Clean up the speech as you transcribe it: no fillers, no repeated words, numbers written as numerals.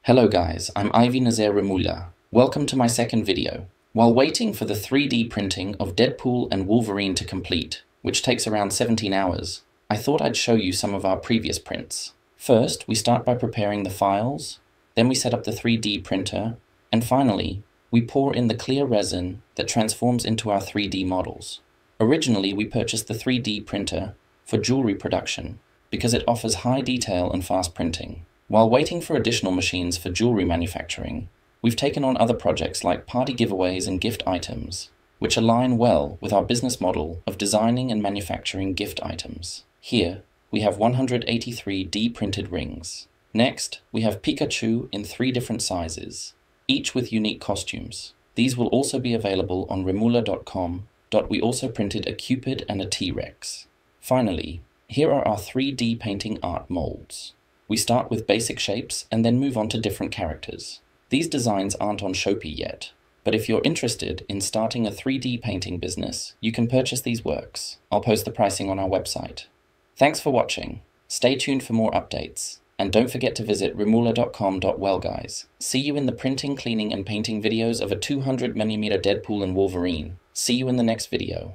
Hello guys, I'm Aivi Nazaire Remulla. Welcome to my second video. While waiting for the 3D printing of Deadpool and Wolverine to complete, which takes around 17 hours, I thought I'd show you some of our previous prints. First, we start by preparing the files, then we set up the 3D printer, and finally, we pour in the clear resin that transforms into our 3D models. Originally, we purchased the 3D printer for jewelry production because it offers high detail and fast printing. While waiting for additional machines for jewelry manufacturing, we've taken on other projects like party giveaways and gift items, which align well with our business model of designing and manufacturing gift items. Here, we have 183 D-printed rings. Next, we have Pikachu in 3 different sizes, each with unique costumes. These will also be available on remulla.com. We also printed a Cupid and a T-Rex. Finally, here are our 3D painting art molds. We start with basic shapes and then move on to different characters. These designs aren't on Shopee yet, but if you're interested in starting a 3D painting business, you can purchase these works. I'll post the pricing on our website. Thanks for watching. Stay tuned for more updates. And don't forget to visit remulla.com. Guys. See you in the printing, cleaning, and painting videos of a 200mm Deadpool and Wolverine. See you in the next video.